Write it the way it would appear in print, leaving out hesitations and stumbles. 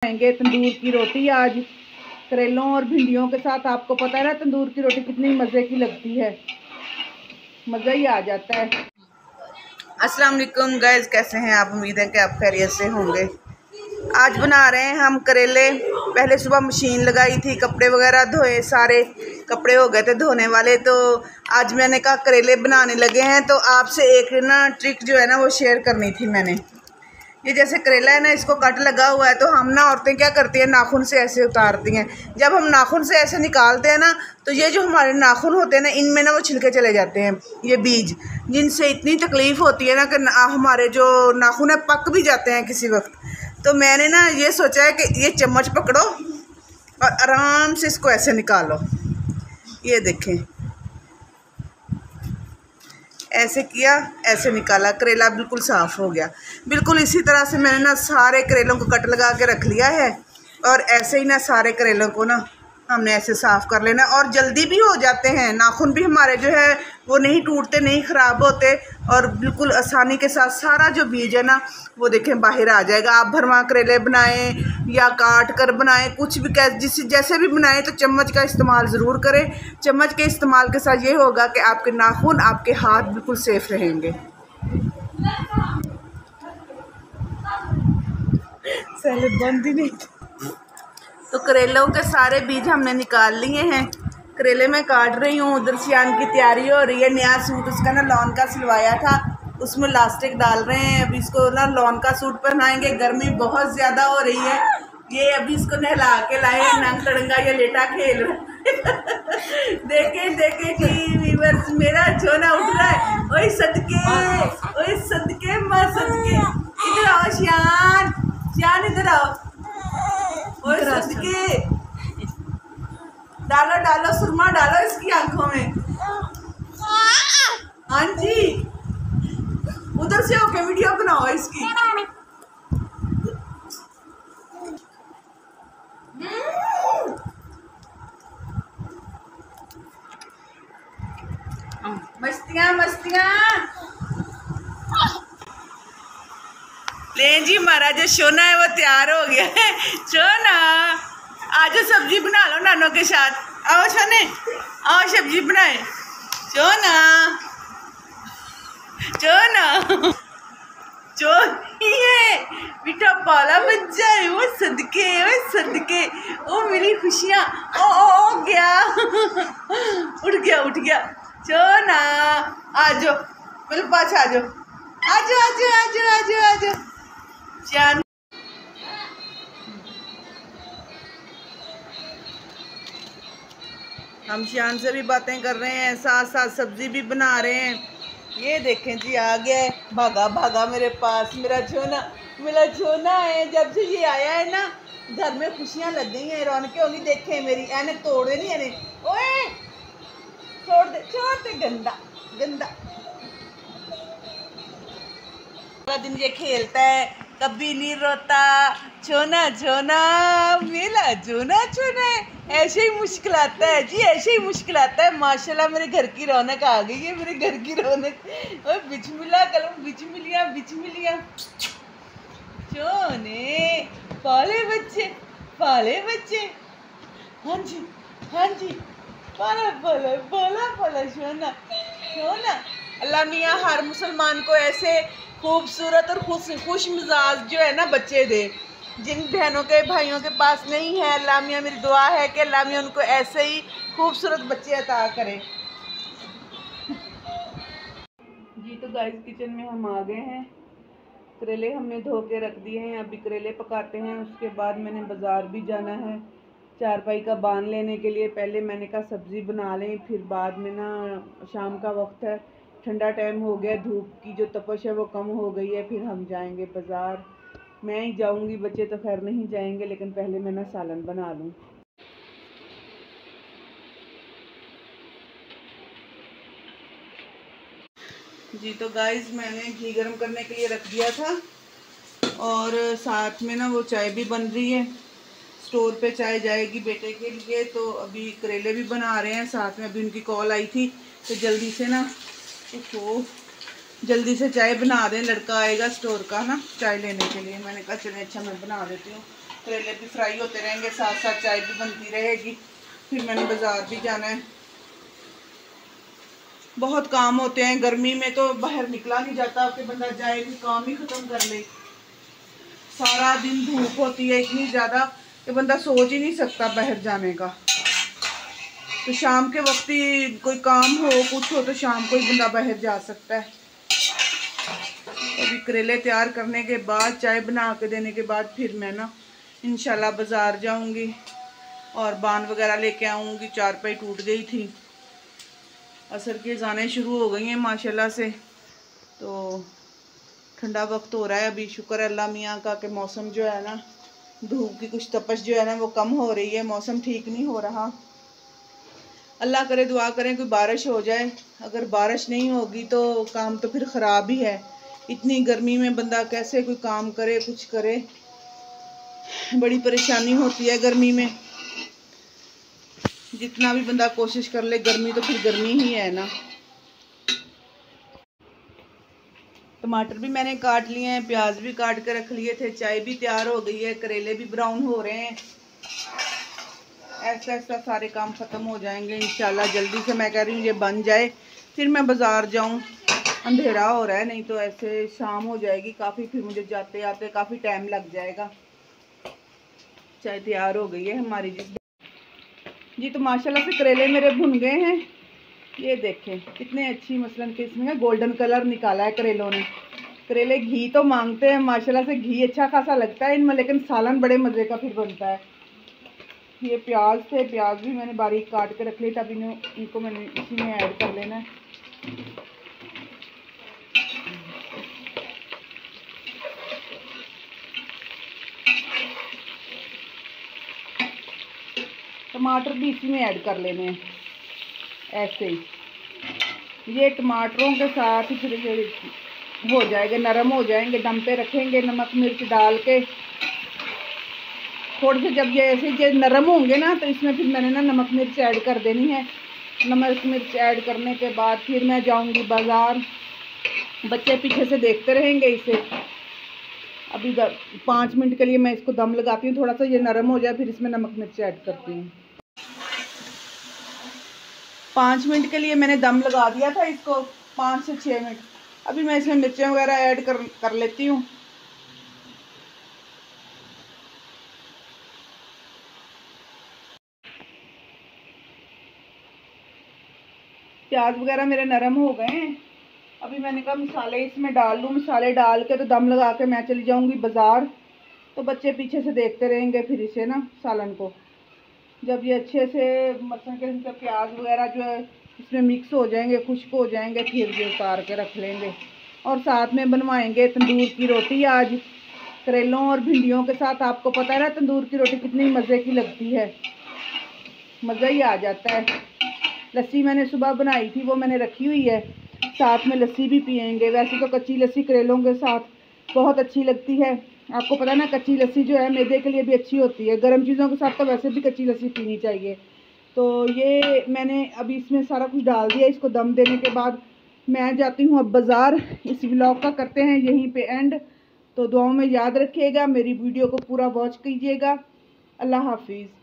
खाएंगे तंदूर की रोटी आज करेलों और भिंडियों के साथ। आपको पता है ना तंदूर की रोटी कितनी मज़े की लगती है, मज़ा ही आ जाता है। अस्सलाम वालेकुम गाइस, कैसे हैं आप? उम्मीद है कि आप खैरियत से होंगे। आज बना रहे हैं हम करेले। पहले सुबह मशीन लगाई थी, कपड़े वगैरह धोए, सारे कपड़े हो गए थे धोने वाले, तो आज मैंने कहा करेले बनाने लगे हैं। तो आपसे एक ना ट्रिक जो है ना वो शेयर करनी थी मैंने। ये जैसे करेला है ना, इसको कट लगा हुआ है, तो हम ना औरतें क्या करती हैं, नाखून से ऐसे उतारती हैं। जब हम नाखून से ऐसे निकालते हैं ना, तो ये जो हमारे नाखून होते हैं ना, इनमें ना वो छिलके चले जाते हैं, ये बीज, जिनसे इतनी तकलीफ़ होती है ना कि हमारे जो नाखून है पक भी जाते हैं किसी वक्त। तो मैंने ना ये सोचा है कि ये चम्मच पकड़ो और आराम से इसको ऐसे निकालो। ये देखें, ऐसे किया, ऐसे निकाला, करेला बिल्कुल साफ़ हो गया। बिल्कुल इसी तरह से मैंने ना सारे करेलों को कट लगा के रख लिया है, और ऐसे ही ना सारे करेलों को ना हमने ऐसे साफ़ कर लेना। और जल्दी भी हो जाते हैं, नाखून भी हमारे जो है वो नहीं टूटते, नहीं ख़राब होते, और बिल्कुल आसानी के साथ सारा जो बीज है ना वो देखें बाहर आ जाएगा। आप भरवा करेले बनाएं या काट कर बनाएं, कुछ भी जैसे भी बनाएं, तो चम्मच का इस्तेमाल ज़रूर करें। चम्मच के इस्तेमाल के साथ ये होगा कि आपके नाखून, आपके हाथ बिल्कुल सेफ रहेंगे। सैलेड बंद ही नहीं। तो करेलों के सारे बीज हमने निकाल लिए हैं। करेले मैं काट रही हूँ, उधर सियान की तैयारी हो रही है। नया सूट उसका ना लॉन का सिलवाया था, उसमें लास्टिक डाल रहे हैं। अभी इसको ना लॉन का सूट पहनाएंगे, गर्मी बहुत ज़्यादा हो रही है। ये अभी इसको नहला के लाए हैं, नंग तड़ंगा ये लेटा खेल रहा है। देखे कि व्यूअर्स, मेरा छोना उठ रहा है। ओए सदके माँ सदके, इधर आओ सियान, इधर आओ। ओए सदके, डालो सुरमा डालो इसकी आंखों में। हाँ जी, उधर से होके वीडियो बनाओ इसकी। मस्तियाँ ले जी। हमारा जो सोना है वो तैयार हो गया है। सोना, आज सब्जी बना लो नानों के साथ। आओ सोने, आओ सब्जी बनाए। सोना है बेटा, पाला बच्चा है। वो सदके, ओ मेरी खुशियाँ। ओ गया। उठ गया। सोना आ जाओ, मेरे पास आ जाओ। जान, हम शान से भी बातें कर रहे हैं, साथ साथ सब्जी भी बना रहे हैं। ये देखें जी, आ गया है, भागा मेरे पास। मेरा छोना है। जब से ये आया है ना, घर में खुशियां लग गई हैं, रौनकें होगी। देखें मेरी ऐनक तोड़ दे नहीं है। ओए छोड़ दे, गंदा। दिन ये खेलता है, कभी नहीं रोता। छोना मेरा छोना है। ऐसे ही मुश्किल आता है जी, ऐसे ही मुश्किल आता है। माशाल्लाह मेरे घर की रौनक आ गई है, मेरे घर की रौनक। और बिस्मिल्लाह करो, बिस्मिल्लाह। छोने पाले बच्चे। हाँ जी, पाला सोना। अल्लाह मियाँ हर मुसलमान को ऐसे खूबसूरत और खुश मिजाज जो है ना बच्चे दे। जिन बहनों के भाइयों के पास नहीं है, अल्लाह मियाँ, मेरी दुआ है कि अल्लाह मियाँ उनको ऐसे ही खूबसूरत बच्चे अता करे जी। तो गाइस, किचन में हम आ गए हैं। करेले हमने धो के रख दिए हैं, अभी करेले पकाते हैं। उसके बाद मैंने बाज़ार भी जाना है चारपाई का बांध लेने के लिए। पहले मैंने कहा सब्ज़ी बना लें, फिर बाद में ना शाम का वक्त है, ठंडा टाइम हो गया, धूप की जो तपश है वो कम हो गई है। फिर हम जाएंगे बाज़ार। मैं ही जाऊंगी, बच्चे तो खैर नहीं जाएंगे, लेकिन पहले मैं ना सालन बना लूँ। जी तो गाइस, मैंने घी गर्म करने के लिए रख दिया था, और साथ में ना वो चाय भी बन रही है। स्टोर पे चाय जाएगी बेटे के लिए, तो अभी करेले भी बना रहे हैं साथ में। अभी उनकी कॉल आई थी, तो जल्दी से ना जल्दी से चाय बना दें, लड़का आएगा स्टोर का ना चाय लेने के लिए। मैंने कहा चले, अच्छा मैं बना देती हूँ। करेले भी फ्राई होते रहेंगे, साथ साथ चाय भी बनती रहेगी। फिर मैंने बाज़ार भी जाना है, बहुत काम होते हैं। गर्मी में तो बाहर निकला नहीं जाता कि बंदा जाए भी काम ही ख़त्म कर ले। सारा दिन धूप होती है इतनी ज़्यादा कि बंदा सोच ही नहीं सकता बाहर जाने का। तो शाम के वक्त ही कोई काम हो कुछ हो तो शाम को ही बंदा बाहर जा सकता है। अभी करेले तैयार करने के बाद, चाय बना के देने के बाद फिर मैं ना इंशाल्लाह बाज़ार जाऊंगी और बान वगैरह लेके आऊँगी। चारपाई टूट गई थी, असर की अज़ानें शुरू हो गई हैं माशाल्लाह से। तो ठंडा वक्त हो रहा है अभी, शुक्र है अल्लाह मियाँ का कि मौसम जो है ना, धूप की कुछ तपश जो है ना वो कम हो रही है, मौसम ठीक नहीं हो रहा। अल्लाह करे, दुआ करें कोई बारिश हो जाए। अगर बारिश नहीं होगी तो काम तो फिर ख़राब ही है। इतनी गर्मी में बंदा कैसे कोई काम करे, कुछ करे, बड़ी परेशानी होती है गर्मी में। जितना भी बंदा कोशिश कर ले, गर्मी तो फिर गर्मी ही है ना। टमाटर भी मैंने काट लिए हैं, प्याज भी काट के रख लिए थे, चाय भी तैयार हो गई है, करेले भी ब्राउन हो रहे हैं। ऐसा ऐसा सारे काम ख़त्म हो जाएंगे इंशाल्लाह। जल्दी से मैं कह रही हूँ ये बन जाए फिर मैं बाज़ार जाऊँ। अंधेरा हो रहा है, नहीं तो ऐसे शाम हो जाएगी काफ़ी, फिर मुझे जाते आते काफ़ी टाइम लग जाएगा। चाय तैयार हो गई है हमारी जी। तो माशाल्लाह से करेले मेरे भुन गए हैं। ये देखें कितने अच्छी मसलन के इसमें गोल्डन कलर निकाला है करेलों ने। करेले घी तो मांगते हैं माशाल्लाह से, घी अच्छा खासा लगता है इनमें, लेकिन सालन बड़े मज़े का फिर बनता है। ये प्याज थे, प्याज भी मैंने बारीक काट के रख लिए था। अभी इनको मैंने इसी में ऐड कर लेना है। टमाटर भी इसी में ऐड कर लेने हैं ऐसे ही। ये टमाटरों के साथ ही फिर ये हो जाएंगे, नरम हो जाएंगे। दम पे रखेंगे नमक मिर्च डाल के थोड़े से। जब ये ऐसे ये नरम होंगे ना तो इसमें फिर मैंने ना नमक मिर्च ऐड कर देनी है। नमक मिर्च ऐड करने के बाद फिर मैं जाऊंगी बाज़ार। बच्चे पीछे से देखते रहेंगे इसे। अभी 5 मिनट के लिए मैं इसको दम लगाती हूँ, थोड़ा सा ये नरम हो जाए फिर इसमें नमक मिर्च ऐड करती हूँ। 5 मिनट के लिए मैंने दम लगा दिया था इसको, 5 से 6 मिनट। अभी मैं इसमें मिर्चें वगैरह ऐड कर लेती हूँ। प्याज वगैरह मेरे नरम हो गए हैं। अभी मैंने कहा मसाले इसमें डाल लूँ, मसाले डाल के तो दम लगा के मैं चली जाऊँगी बाज़ार। तो बच्चे पीछे से देखते रहेंगे फिर इसे ना सालन को। जब ये अच्छे से मसल के प्याज वगैरह जो है इसमें मिक्स हो जाएंगे, खुश्क हो जाएंगे, फिर ये उतार के रख लेंगे। और साथ में बनवाएंगे तंदूर की रोटी आज करेलों और भिंडियों के साथ। आपको पता है ना तंदूर की रोटी कितनी मज़े की लगती है, मज़ा ही आ जाता है। लस्सी मैंने सुबह बनाई थी, वो मैंने रखी हुई है, साथ में लस्सी भी पियेंगे। वैसे तो कच्ची लस्सी करेलों के साथ बहुत अच्छी लगती है। आपको पता है ना कच्ची लस्सी जो है मैदे के लिए भी अच्छी होती है, गर्म चीज़ों के साथ तो वैसे भी कच्ची लस्सी पीनी चाहिए। तो ये मैंने अभी इसमें सारा कुछ डाल दिया। इसको दम देने के बाद मैं जाती हूँ अब बाज़ार। इस व्लॉग का करते हैं यहीं पे एंड। तो दुआओं में याद रखिएगा, मेरी वीडियो को पूरा वॉच कीजिएगा। अल्लाह हाफिज़।